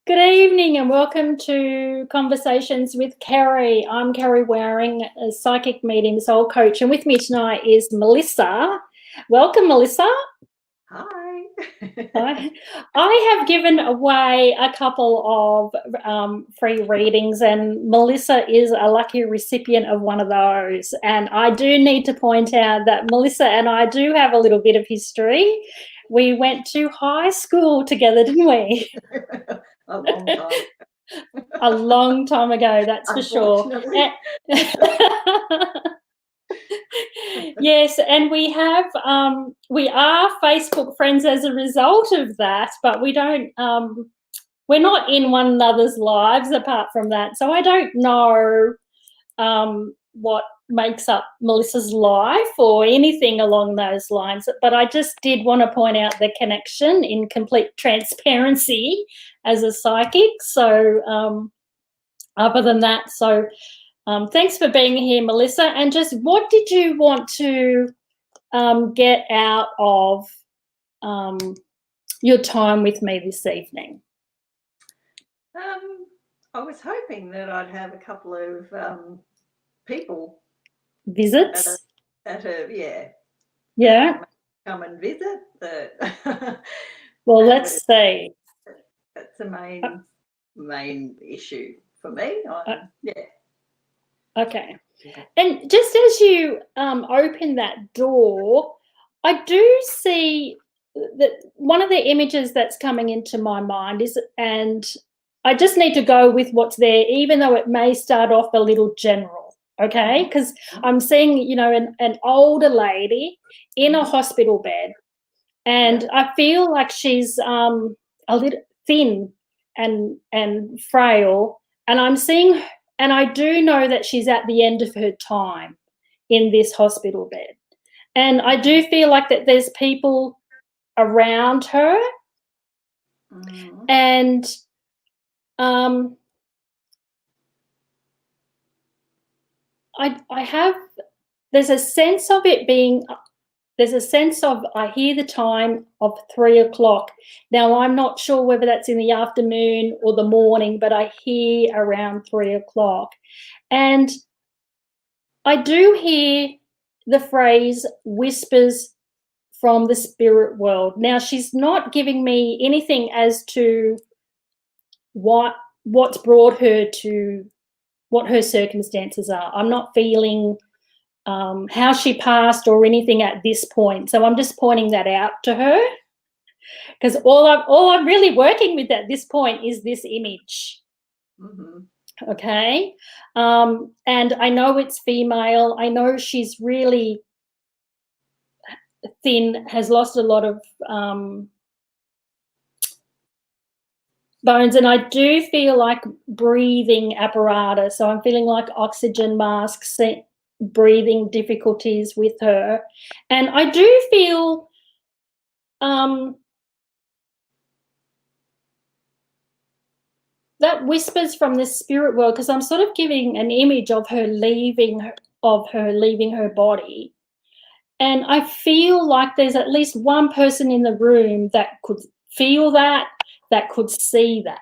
Good evening and welcome to Conversations with Kerrie. I'm Kerrie Waring, a psychic medium soul coach, and with me tonight is Melissa. Welcome, Melissa. Hi. I have given away a couple of free readings, and Melissa is a lucky recipient of one of those. And I do need to point out that Melissa and I do have a little bit of history. We went to high school together, didn't we? A long time. A long time ago, that's for sure. Yes, and we are Facebook friends as a result of that, but we don't we're not in one another's lives apart from that. So I don't know what makes up Melissa's life or anything along those lines, but I just did want to point out the connection in complete transparency as a psychic. So other than that, thanks for being here, Melissa. And just what did you want to get out of your time with me this evening? I was hoping that I'd have a couple of people visits come and visit. Well, let's see. That's the main issue for me. Okay. And just as you open that door, I do see that one of the images that's coming into my mind is, and I just need to go with what's there, even though it may start off a little general, okay? Because I'm seeing, an older lady in a hospital bed, and I feel like she's a little thin and frail, and I'm seeing, and I do know that she's at the end of her time in this hospital bed. And I do feel like that there's people around her, and there's a sense of it being, I hear the time of 3 o'clock. Now, I'm not sure whether that's in the afternoon or the morning, but I hear around 3 o'clock. And I do hear the phrase whispers from the spirit world. Now, she's not giving me anything as to what's brought her to what her circumstances are. I'm not feeling how she passed or anything at this point. So I'm just pointing that out to her, because all I'm really working with at this point is this image. Okay. And I know it's female. I know she's really thin, has lost a lot of bones, and I do feel like breathing apparatus. So I'm feeling like oxygen masks, breathing difficulties with her. And I do feel that whispers from the spirit world, because I'm sort of giving an image of her leaving her body. And I feel like there's at least one person in the room that could feel that could see that.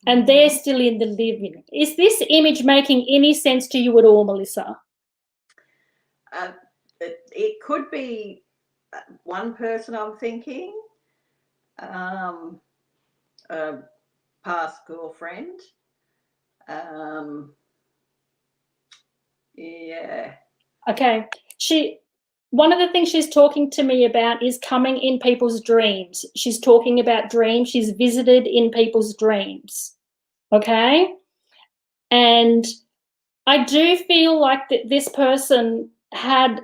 And they're still in the living. Is this image making any sense to you at all, Melissa? It could be one person, I'm thinking, a past girlfriend. Yeah. Okay. One of the things she's talking to me about is coming in people's dreams. She's talking about dreams. She's visited in people's dreams. Okay. And I do feel like that this person had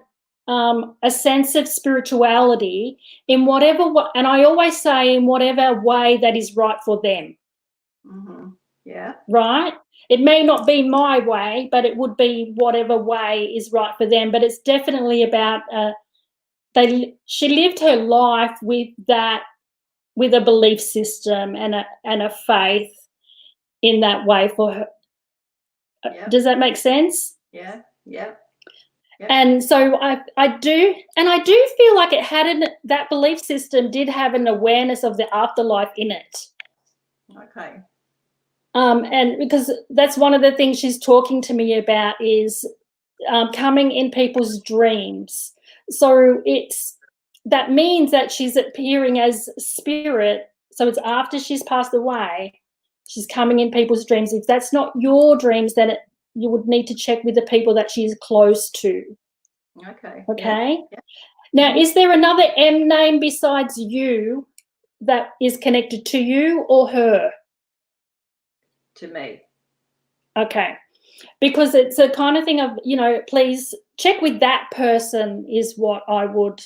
a sense of spirituality in whatever, and I always say in whatever way that is right for them. Yeah. Right? It may not be my way, but it would be whatever way is right for them. But it's definitely about she lived her life with a belief system and a faith in that way for her. Yep. Does that make sense? Yeah. Yep. And so I do feel like that belief system did have an awareness of the afterlife in it. Okay. And because that's one of the things she's talking to me about is coming in people's dreams. So that means that she's appearing as spirit. So it's after she's passed away, she's coming in people's dreams. If that's not your dreams, then you would need to check with the people that she's close to. Okay. Okay. Yeah. Now, is there another M name besides you that is connected to you or her? To me. Okay. Because it's a kind of thing of, please check with that person is what I would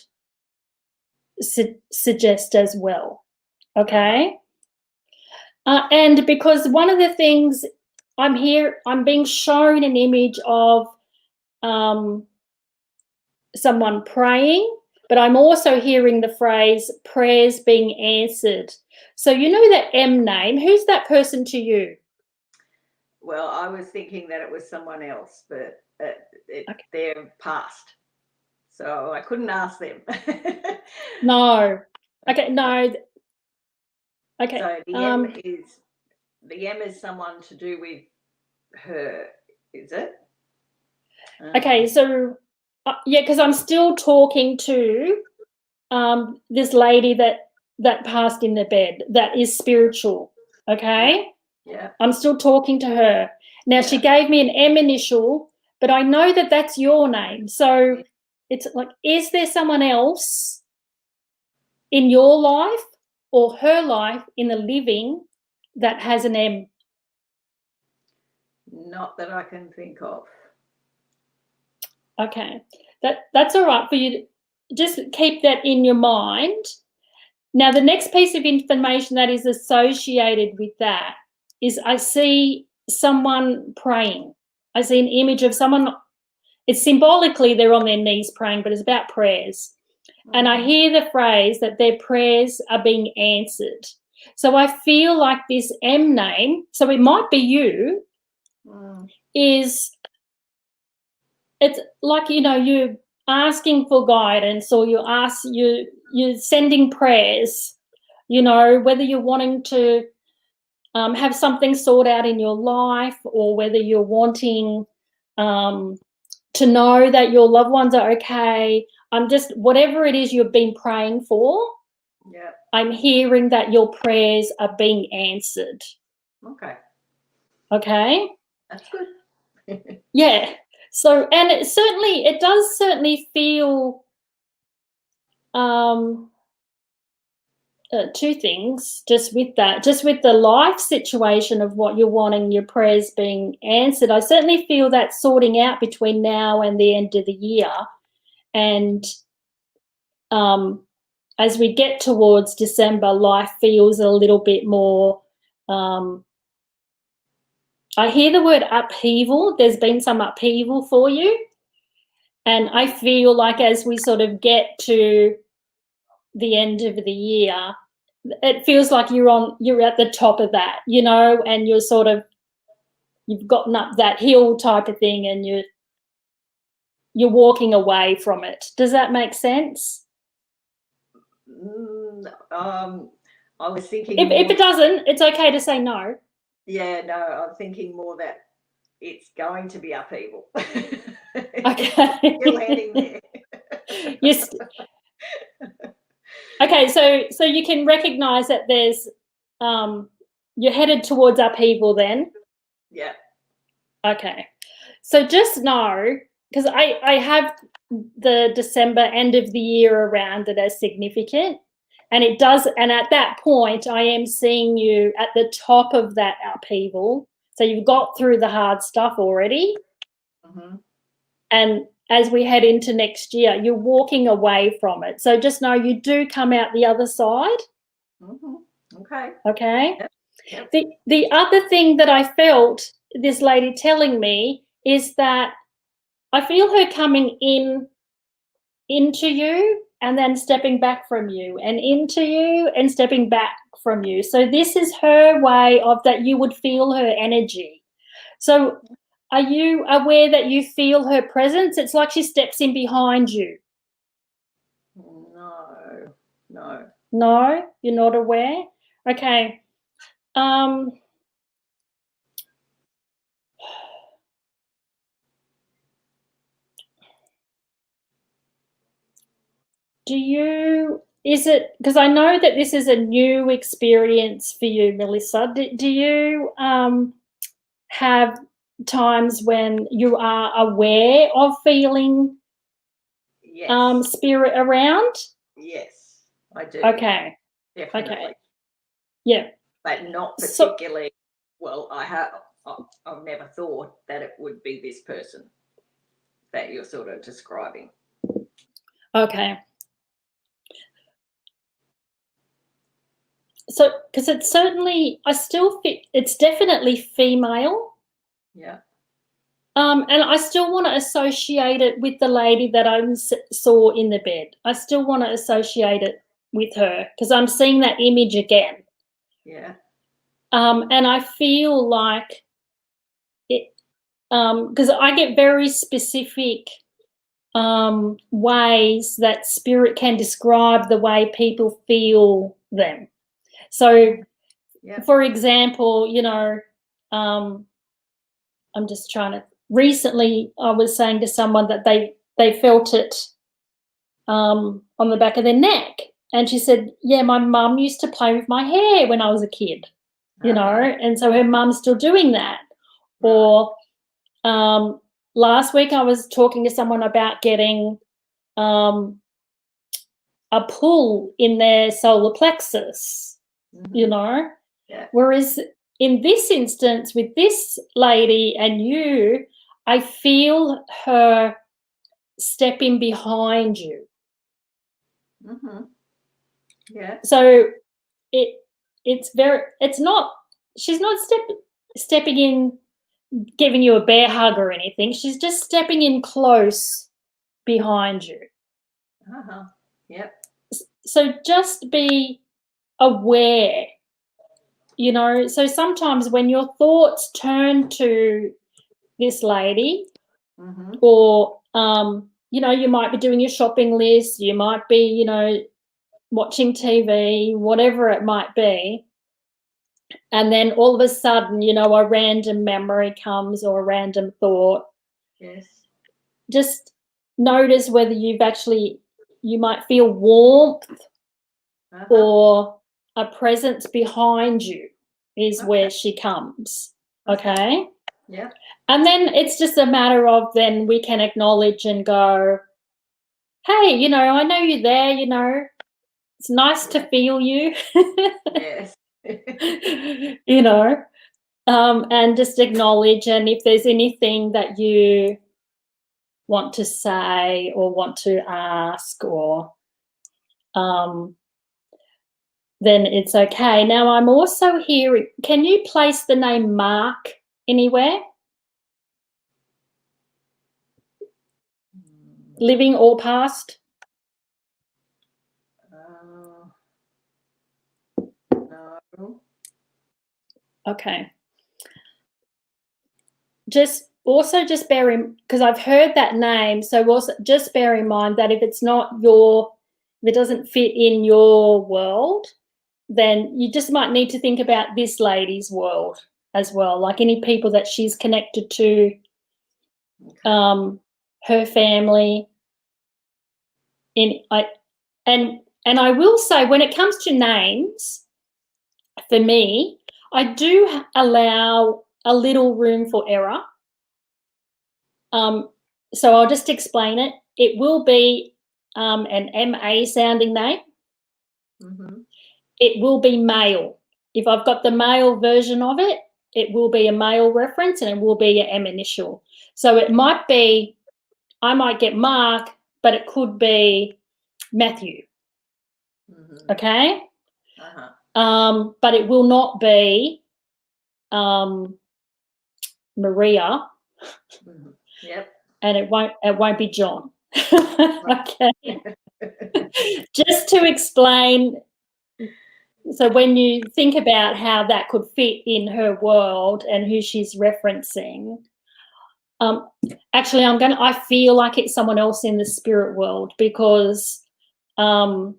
suggest as well. Okay. And because one of the things I'm being shown an image of someone praying, but I'm also hearing the phrase prayers being answered. So you know that M name, who's that person to you? Well, I was thinking that it was someone else, but Okay. they're past, so I couldn't ask them. No. Okay, no. Okay. So the M is someone to do with her, is it? Okay, so yeah, because I'm still talking to this lady that passed in the bed that is spiritual. Okay. Yeah. I'm still talking to her. Now, she gave me an M initial, but I know that that's your name. So it's like, is there someone else in your life or her life in the living that has an M? Not that I can think of. Okay. That's all right for you to just keep that in your mind. Now, the next piece of information that is associated with that is I see someone praying. I see an image of someone. It's symbolically they're on their knees praying, but it's about prayers. And I hear the phrase that their prayers are being answered. So I feel like this M name, so it might be you, is it's like, you're asking for guidance or you're sending prayers, whether you're wanting to have something sorted out in your life or whether you're wanting to know that your loved ones are okay. Whatever it is you've been praying for, I'm hearing that your prayers are being answered. Okay. Okay? That's good. Yeah. So, and it does certainly feel two things just with the life situation of what you're wanting your prayers being answered. I certainly feel that sorting out between now and the end of the year. And as we get towards December, life feels a little bit more, I hear the word upheaval. There's been some upheaval for you. And I feel like as we sort of get to the end of the year, it feels like you're at the top of that, and you've gotten up that hill type of thing and you're walking away from it. Does that make sense? I was thinking if it doesn't, it's okay to say no. Yeah, no, I'm thinking more that it's going to be upheaval. Okay. Still heading there. Yes. Okay, so you can recognize that there's you're headed towards upheaval then. Yeah. Okay. So just know, because I have the December end of the year around it as significant, and it does, and at that point I am seeing you at the top of that upheaval. So you've got through the hard stuff already. And as we head into next year, you're walking away from it. So just know you do come out the other side. Okay. Okay. Yep. The other thing that I felt this lady telling me is that I feel her coming into you and then stepping back from you and into you and stepping back from you. So this is her way of that you would feel her energy. So are you aware that you feel her presence? It's like she steps in behind you. No. No, you're not aware? Okay. um, is it, because I know that this is a new experience for you, Melissa. Do you have times when you are aware of feeling Yes. spirit around? Yes, I do. Okay. Definitely. Okay. Yeah. But not So, particularly, well, I've never thought that it would be this person that you're sort of describing. okay. So, because it's certainly, it's definitely female. Yeah. And I still want to associate it with the lady that I saw in the bed. I still want to associate it with her because I'm seeing that image again. Yeah. And I feel like it, because I get very specific ways that spirit can describe the way people feel them. So, Yeah. for example, you know, I'm just trying to. Recently, I was saying to someone that they felt it on the back of their neck, and she said, "Yeah, my mum used to play with my hair when I was a kid, you know, and so her mum's still doing that." Right. Or last week, I was talking to someone about getting a pull in their solar plexus, you know, Yeah. whereas in this instance with this lady and you, I feel her stepping behind you. Yeah. So it's not, she's not stepping in, giving you a bear hug or anything. She's just stepping in close behind you. Yep. So just be aware, you know. So sometimes when your thoughts turn to this lady, or you know, you might be doing your shopping list, you might be, you know, watching TV, whatever it might be, and then all of a sudden, you know, a random memory comes or a random thought. Yes. Just notice whether you might feel warmth or a presence behind you is where she comes. Okay. Yeah. And then it's just a matter of, then we can acknowledge and go, hey, you know, I know you're there, you know, it's nice to feel you. Yes. You know, and just acknowledge. And if there's anything that you want to say or want to ask, or then it's okay. Now, I'm also hearing, can you place the name Mark anywhere? Living or past? No. Okay. Just bear in, because I've heard that name, so also just bear in mind that if it doesn't fit in your world, then you just might need to think about this lady's world as well, like any people that she's connected to, her family. And I will say, when it comes to names, for me, I do allow a little room for error. So I'll just explain it. It will be an MA sounding name. It will be male. If I've got the male version of it, it will be a male reference and it will be an M initial. So it might be, I might get Mark, but it could be Matthew. Okay? But it will not be Maria. Yep. And it won't be John. Okay. Just to explain, so when you think about how that could fit in her world and who she's referencing, actually I feel like it's someone else in the spirit world, because I'm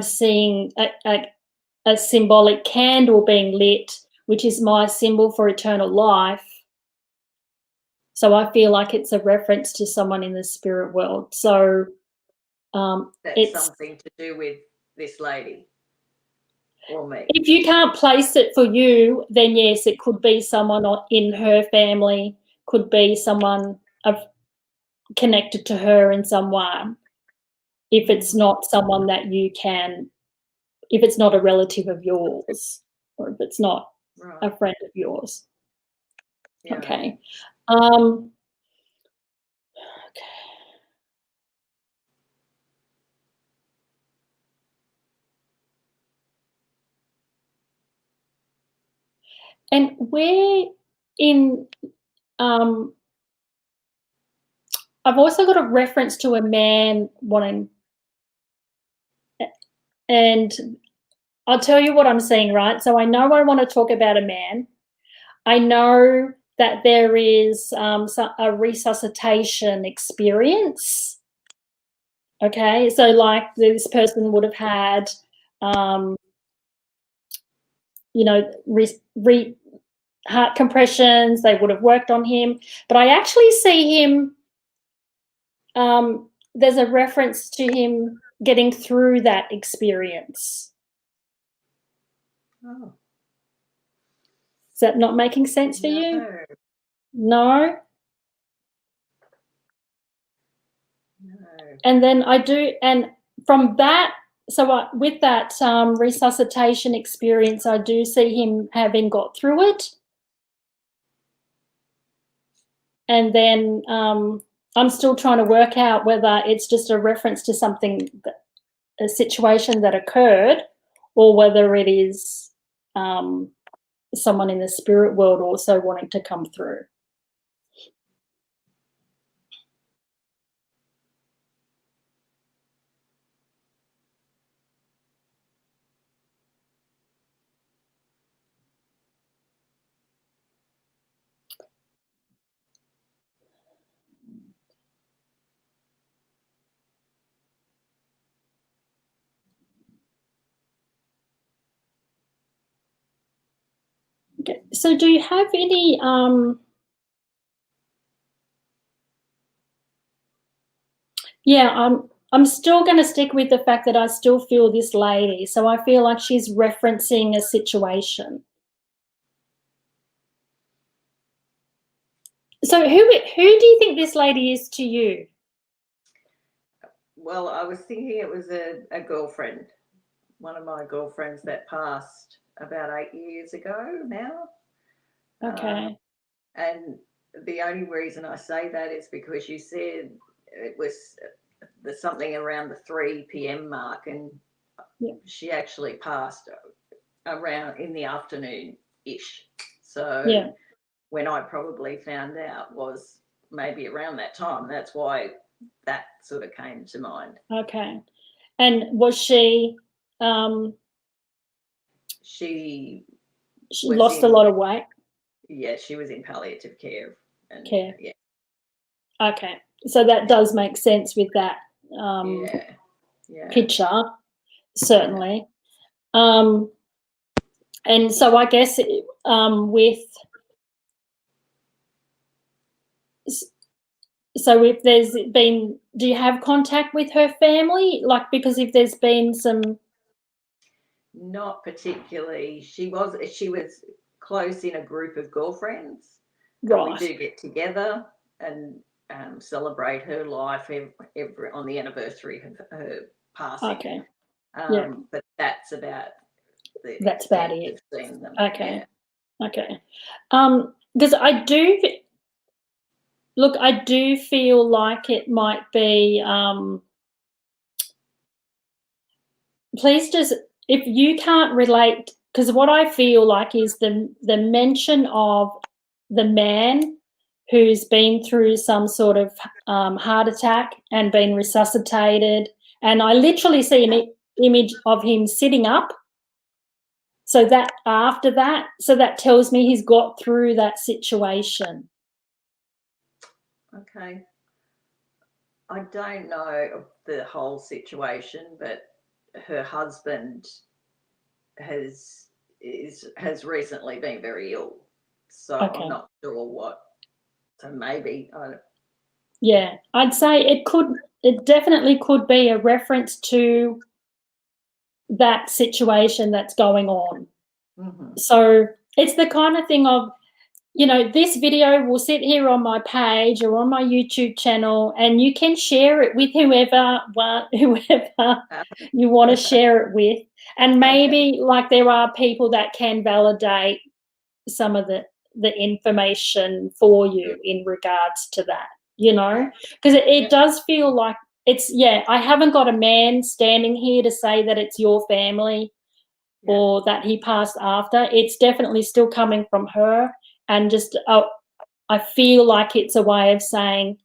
seeing a a symbolic candle being lit, which is my symbol for eternal life. So I feel like it's a reference to someone in the spirit world. So That's it's, something to do with this lady or me. if you can't place it for you, then yes, it could be someone in her family, could be someone connected to her in some way. If it's not someone that you can, if it's not a relative of yours, or if it's not a friend of yours. Yeah. Okay. And where in, I've also got a reference to a man wanting, and I'll tell you what I'm seeing, right? So I know I want to talk about a man. I know that there is a resuscitation experience. Okay, so like this person would have had, you know, heart compressions. They would have worked on him, but I actually see him. There's a reference to him getting through that experience. Oh. Is that not making sense for you? No. No. And then I do, and from that, so with that resuscitation experience, I do see him having got through it. And then I'm still trying to work out whether it's just a reference to something, a situation that occurred, or whether it is someone in the spirit world also wanting to come through. Okay. So do you have any yeah, I'm still going to stick with the fact that I still feel this lady. So I feel like she's referencing a situation. So who do you think this lady is to you? Well, I was thinking it was a girlfriend, one of my girlfriends that passed about 8 years ago now. Okay. And the only reason I say that is because you said it was there's something around the 3 p.m. mark, and Yeah. she actually passed around in the afternoon ish. So Yeah. when I probably found out was maybe around that time. That's why that sort of came to mind. Okay. And was she She she was lost a in, lot of weight? yeah, she was in palliative care. And Care. yeah. Okay. So that does make sense with that Yeah. picture, certainly. And so I guess with, so if there's been, do you have contact with her family? Like, because if there's been some. Not particularly. She was close in a group of girlfriends, and we Right. do get together and celebrate her life every on the anniversary of her passing. Okay. Yeah. But that's about the That's about extent it. of seeing them. Okay. Yeah. Okay. Because I do look, I do feel like it might be. Please just, if you can't relate, because what I feel like is the mention of the man who's been through some sort of heart attack and been resuscitated, and I literally see an image of him sitting up. So that after that, so that tells me he's got through that situation. Okay. I don't know the whole situation, but her husband has recently been very ill. So Okay. I'm not sure what. So maybe I don't. Yeah, I'd say it definitely could be a reference to that situation that's going on. Mm-hmm. So it's the kind of thing of, this video will sit here on my page or on my YouTube channel, and you can share it with whoever you want to share it with. And maybe Okay. like there are people that can validate some of the information for you in regards to that, because it does feel like I haven't got a man standing here to say that it's your family or that he passed after. It's definitely still coming from her, and just I feel like it's a way of saying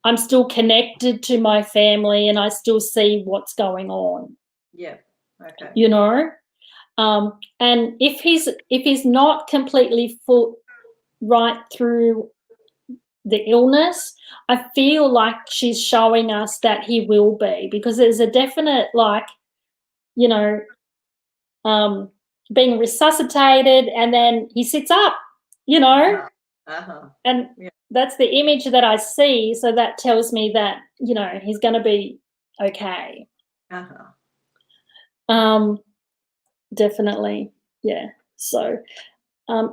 I'm still connected to my family and I still see what's going on. Yeah. Okay. And if he's not completely full right through the illness, I feel like she's showing us that he will be, because there's a definite being resuscitated and then he sits up, Uh-huh. Uh-huh. and Yeah. that's the image that I see. So that tells me that, he's going to be okay. Uh-huh. Definitely. Yeah. So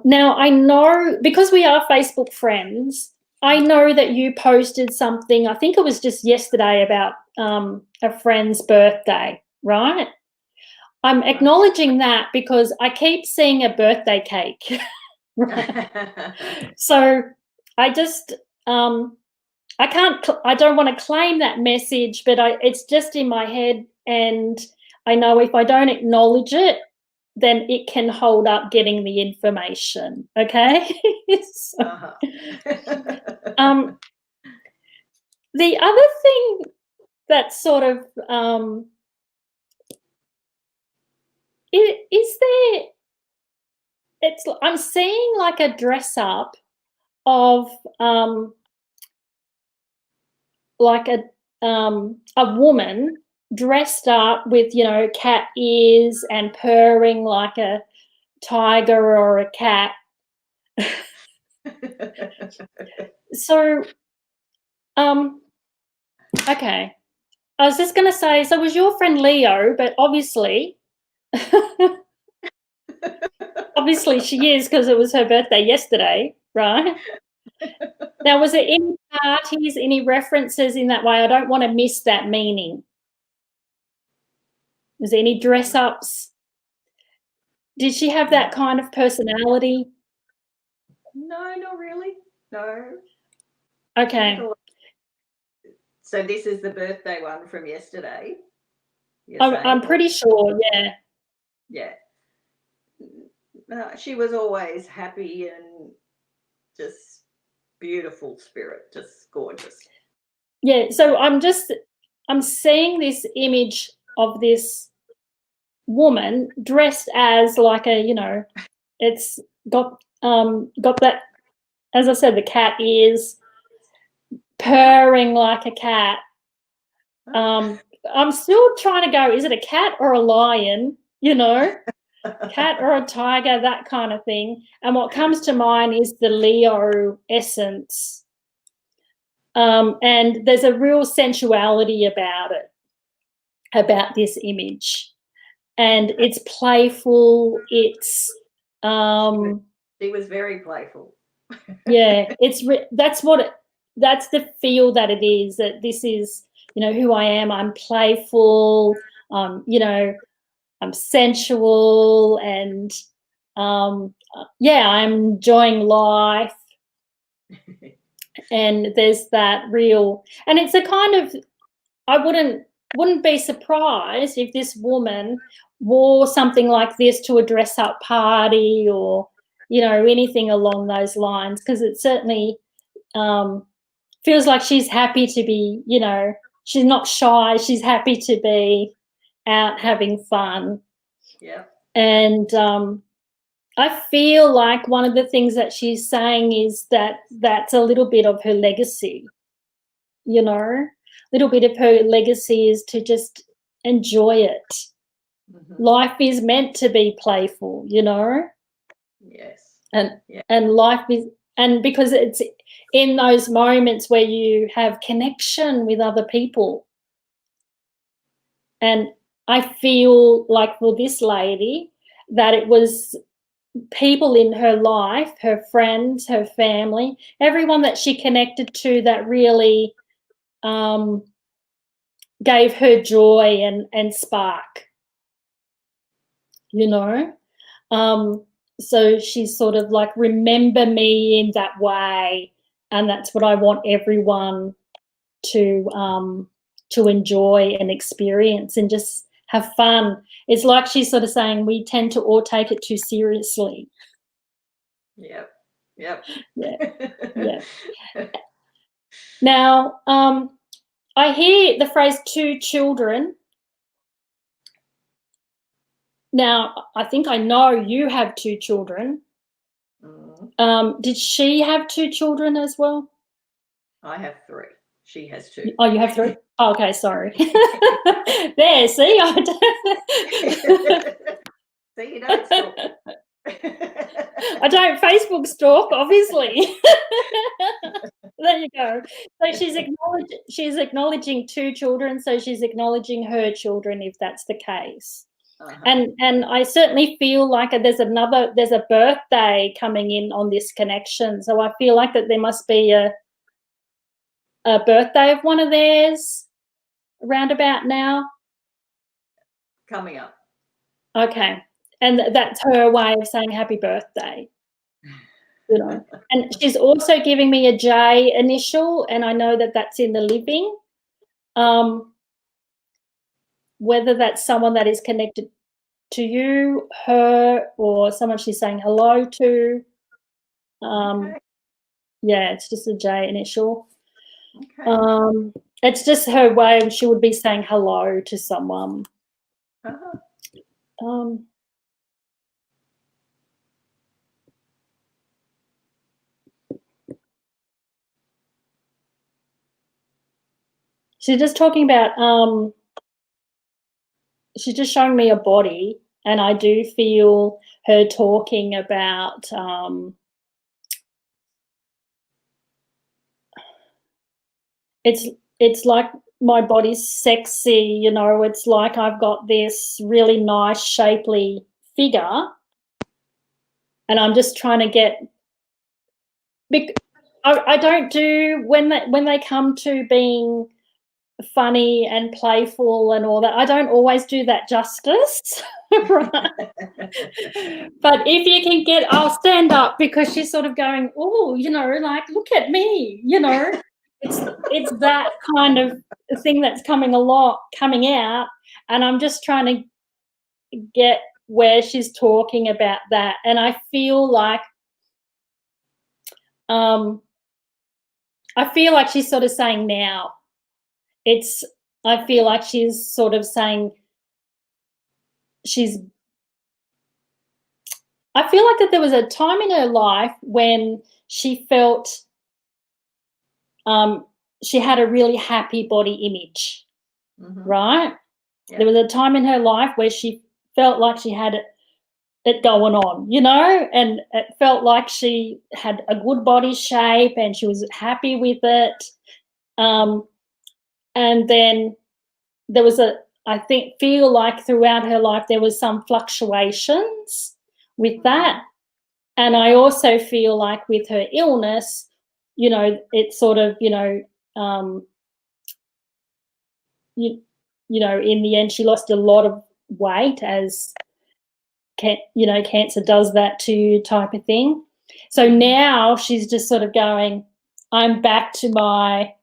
now I know, because we are Facebook friends, I know that you posted something, I think it was just yesterday, about a friend's birthday, right? I'm acknowledging that because I keep seeing a birthday cake. Right? So I just, I don't want to claim that message, but it's just in my head, and I know if I don't acknowledge it, then it can hold up getting the information. Okay. So, Uh-huh. the other thing that sort of is there, I'm seeing like a dress up of like a woman dressed up with cat ears and purring like a tiger or a cat. So okay, I was just going to say, so was your friend Leo, but obviously obviously she is, because it was her birthday yesterday, right? Now, was there any parties, any references in that way? I don't want to miss that meaning. Was there any dress ups? Did she have that kind of personality? No, not really. No. Okay. So this is the birthday one from yesterday, you're saying? I'm pretty sure, yeah. Yeah. No, she was always happy and just beautiful spirit, just gorgeous. Yeah, so I'm seeing this image of this woman dressed as like it's got that, as I said, the cat ears, purring like a cat. I'm still trying to go, is it a cat or a lion? Cat or a tiger, that kind of thing. And what comes to mind is the Leo essence. And there's a real sensuality about it, about this image. And it's playful. It's she was very playful. yeah, that's the feel that it is, that this is, who I am. I'm playful, I'm sensual, and I'm enjoying life. And there's that real, and it's a kind of, I wouldn't be surprised if this woman wore something like this to a dress up party, or anything along those lines, because it certainly feels like she's happy to be, she's not shy, she's happy to be out having fun. Yeah. And I feel like one of the things that she's saying is that that's a little bit of her legacy, a little bit of her legacy is to just enjoy it, Mhm. Life is meant to be playful, you know? Yes. And Yeah. and life is, and because it's in those moments where you have connection with other people. And I feel like for this lady that it was people in her life, her friends, her family, everyone that she connected to that really um, gave her joy and spark, you know. So she's sort of like, remember me in that way, and that's what I want everyone to enjoy and experience and just have fun. It's like she's sort of saying we tend to all take it too seriously. Yep. Yep. Yeah, yeah. Now, I hear the phrase two children. Now, I think I know you have two children. Did she have two children as well? I have 3. She has 2. Oh, you have 3? Oh, okay, sorry. There, see? See, you don't stalk. I don't Facebook stalk, obviously. There you go. So she's acknowledging 2 children, so she's acknowledging her children if that's the case. And I certainly feel like there's a birthday coming in on this connection. So I feel like that there must be a birthday of one of theirs around about now. Coming up. Okay. And that's her way of saying happy birthday, you know. And she's also giving me a J initial, and I know that that's in the living. Whether that's someone that is connected to you, her, or someone she's saying hello to. Okay. Yeah, it's just a J initial. Okay. It's just her way. She would be saying hello to someone. Um, she's just talking about. She's just showing me a body, and I do feel her talking about. It's like my body's sexy, you know. It's like I've got this really nice, shapely figure, and I'm just trying to get. I don't do when they come to being funny and playful and all that. I don't always do that justice, right? But if you can get, I'll stand up because she's sort of going, oh, you know, like look at me, you know. It's that kind of thing that's coming out, and I'm just trying to get where she's talking about that, and I feel like she's sort of saying now. I feel like she's sort of saying I feel like that there was a time in her life when she felt she had a really happy body image, right? Yeah. There was a time in her life where she felt like she had it going on, you know, and it felt like she had a good body shape and she was happy with it. And then there was I feel like throughout her life there was some fluctuations with that. And I also feel like with her illness, you know, it's sort of, you know, you know, in the end, she lost a lot of weight, as you know, cancer does that to you, type of thing. So now she's just sort of going, I'm back to my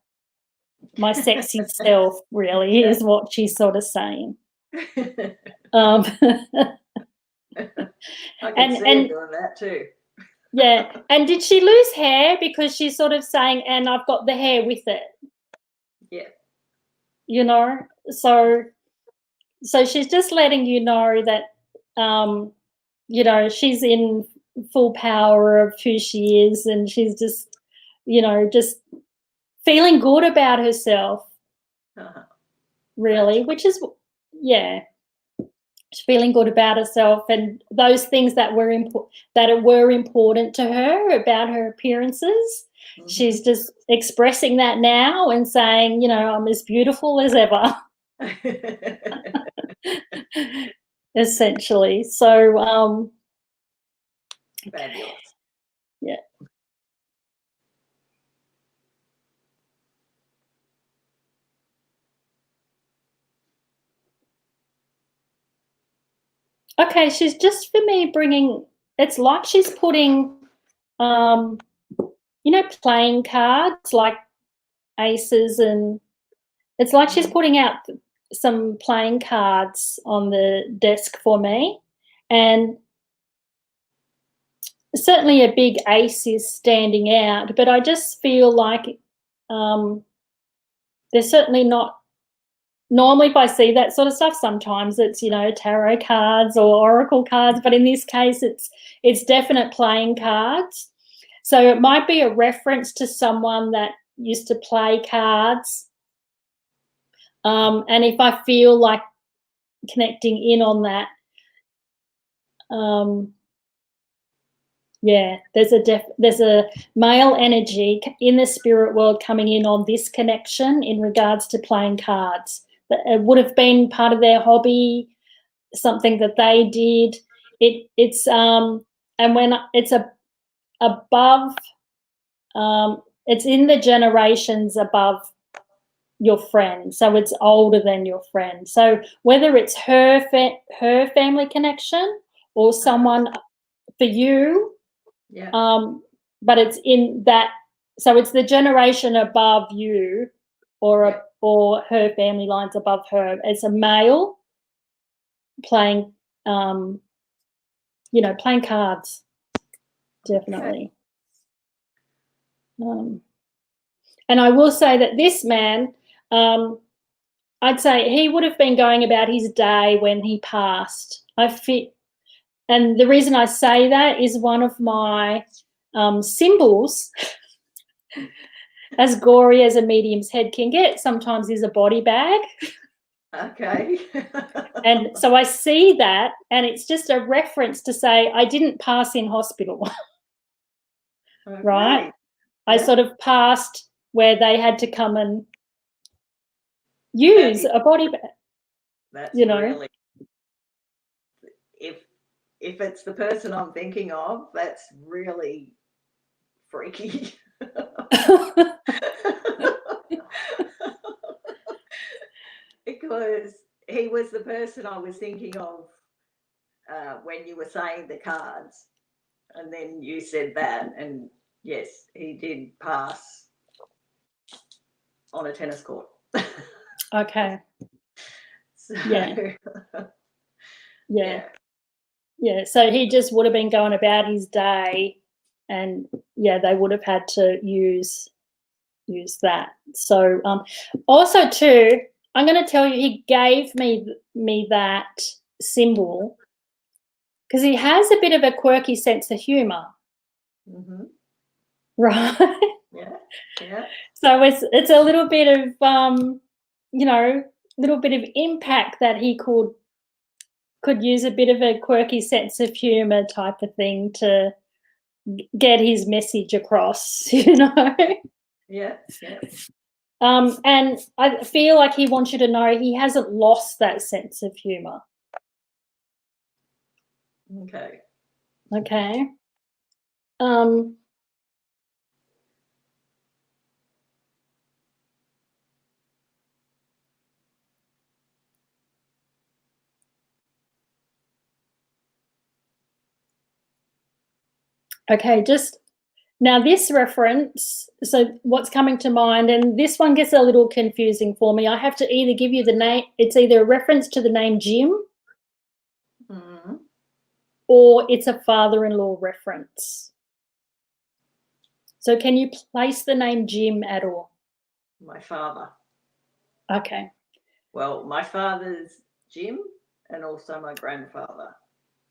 sexy self. Really, is what she's sort of saying. I can see her doing that too. Yeah. And did she lose hair? Because she's sort of saying, and I've got the hair with it. Yeah. You know, so she's just letting you know that, you know, she's in full power of who she is, and she's just, you know, just feeling good about herself, really, which is, yeah. feeling good about herself, and those things that were important to her about her appearances. Mm-hmm. She's just expressing that now and saying, I'm as beautiful as ever. Essentially. So fabulous. Yeah. Okay, she's just for me it's like she's putting playing cards like aces, and it's like she's putting out some playing cards on the desk for me, and certainly a big ace is standing out, but I just feel like they're certainly not. Normally, if I see that sort of stuff, sometimes it's tarot cards or oracle cards, but in this case, it's definite playing cards. So it might be a reference to someone that used to play cards, and if I feel like connecting in on that, there's a male energy in the spirit world coming in on this connection in regards to playing cards. It would have been part of their hobby, something that they did. It's and when it's above, it's in the generations above your friend, so it's older than your friend. So whether it's her family connection or someone for you, but it's in that. So it's the generation above you, or her family lines above her. It's a male playing, playing cards, definitely. And I will say that this man, I'd say he would have been going about his day when he passed. And the reason I say that is one of my symbols, as gory as a medium's head can get, sometimes is a body bag. Okay. And so I see that, and it's just a reference to say I didn't pass in hospital. Okay. Right? Yeah. I sort of passed where they had to come and use a body bag. That's really, if it's the person I'm thinking of, that's really freaky. Because he was the person I was thinking of when you were saying the cards, and then you said that, and yes, he did pass on a tennis court. Okay. So, yeah. So he just would have been going about his day, and they would have had to use that. So also too, I'm going to tell you, he gave me that symbol because he has a bit of a quirky sense of humor. Mm-hmm. Right? Yeah. So it's a little bit of little bit of impact that he could use a bit of a quirky sense of humor type of thing to get his message across, Yeah. And I feel like he wants you to know he hasn't lost that sense of humor. Okay. Okay, just now this reference, so what's coming to mind, and this one gets a little confusing for me. I have to either give you the name, it's either a reference to the name Jim, or it's a father-in-law reference. So can you place the name Jim at all? My father. Okay. Well, my father's Jim, and also my grandfather.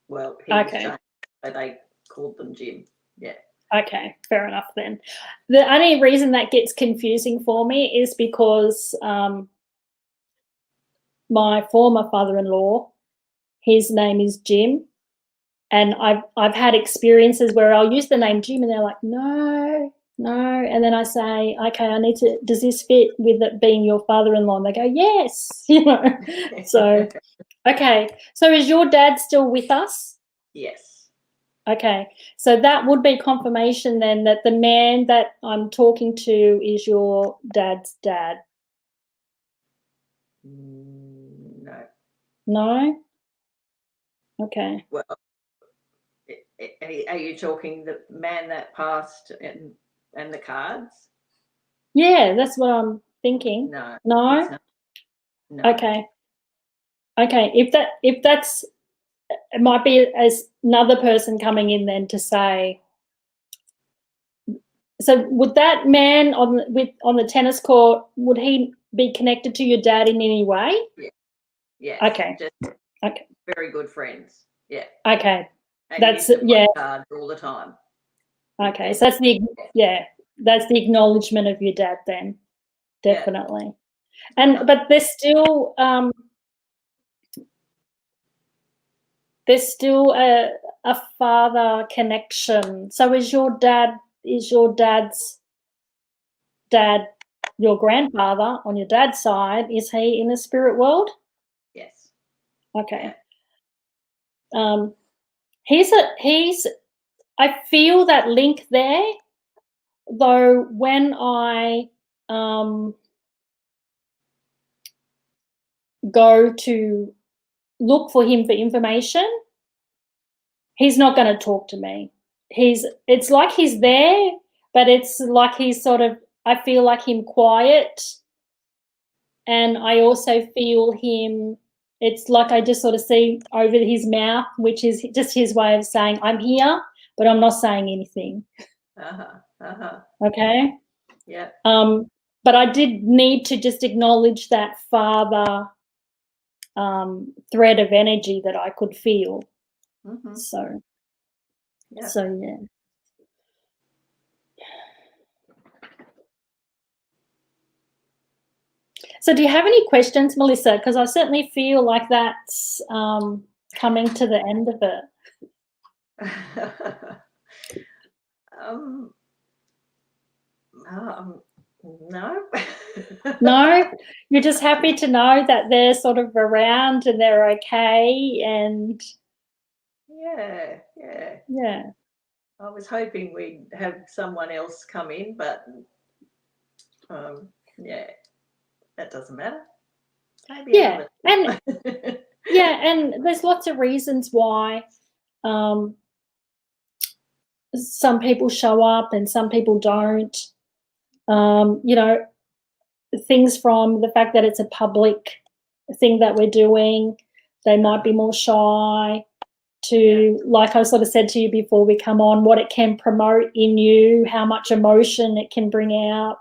Well, he was changed, so they called them Jim. Yeah. Okay, fair enough then. The only reason that gets confusing for me is because my former father-in-law his name is Jim. And I've had experiences where I'll use the name Jim and they're like, no. And then I say, okay, I need to, does this fit with it being your father-in-law? And they go, yes, So, okay. So is your dad still with us? Yes. Okay. So that would be confirmation then that the man that I'm talking to is your dad's dad. No. No? Okay. Well, are you talking the man that passed and the cards? Yeah, that's what I'm thinking. No. No? No. Okay. If that's, it might be as another person coming in then to say, so would that man on the tennis court, would he be connected to your dad in any way? Yeah. Yes. Okay. Just okay. Very good friends. Yeah. Okay. And That's used to play yeah. cards all the time. Okay. So that's that's the acknowledgement of your dad then. Definitely. Yeah. And but there's still a father connection. So is your dad's dad your grandfather on your dad's side? Is he in the spirit world? Yes. Okay. Yeah. I feel that link there, though when I go to look for him for information, he's not going to talk to me. It's like he's there, but it's like he's sort of, I feel like him quiet, and I also feel him, it's like I just sort of see over his mouth, which is just his way of saying, I'm here, but I'm not saying anything. Okay? Yeah. But I did need to just acknowledge that father thread of energy that I could feel. Mm-hmm. So yeah. So do you have any questions, Melissa? Because I certainly feel like that's coming to the end of it. No. No? You're just happy to know that they're sort of around and they're okay and... Yeah. I was hoping we'd have someone else come in, but that doesn't matter. Maybe and and there's lots of reasons why some people show up and some people don't. Things from the fact that it's a public thing that we're doing, they might be more shy, to, like I sort of said to you before we come on, what it can promote in you, how much emotion it can bring out,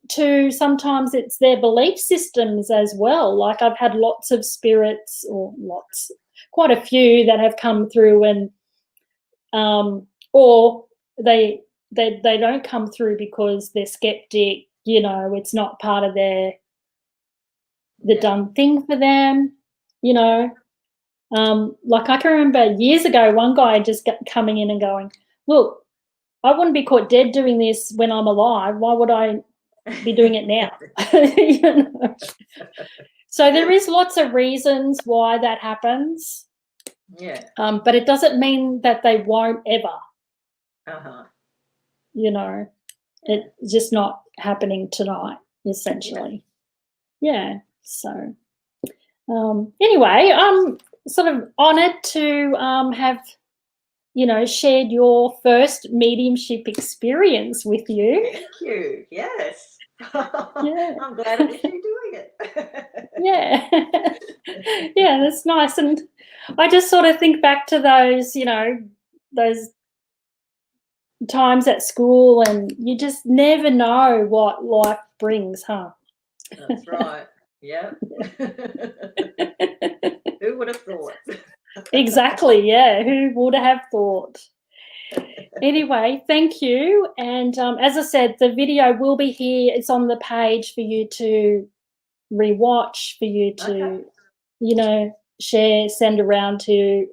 to sometimes it's their belief systems as well. Like I've had lots of spirits, quite a few that have come through and, or they don't come through because they're skeptic, it's not part of the done thing for them, like I can remember years ago, one guy just coming in and going, look, I wouldn't be caught dead doing this when I'm alive. Why would I be doing it now? So there is lots of reasons why that happens. Yeah. But it doesn't mean that they won't ever. It's just not happening tonight, essentially. Yeah. So anyway, I'm sort of honoured to have, shared your first mediumship experience with you. Thank you. Yes. Yeah. I'm glad it was you doing it. Yeah. Yeah, that's nice. And I just sort of think back to those, those times at school, and you just never know what life brings, huh? That's right. Yeah. Who would have thought? Exactly, yeah. Who would have thought? Anyway, thank you. And as I said, the video will be here. It's on the page for you to rewatch, for you to, send around to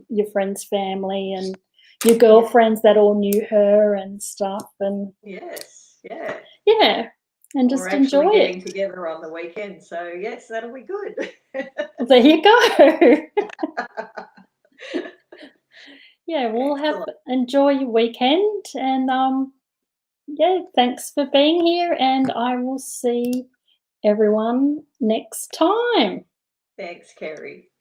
your friend's family and your girlfriends that all knew her and stuff, and Yes, yeah. yeah, and We're just actually enjoy getting it. together on the weekend, so yes, that'll be good. Well, there you go. Yeah, we'll Excellent. enjoy your weekend, and yeah, thanks for being here, and I will see everyone next time. Thanks, Kerrie.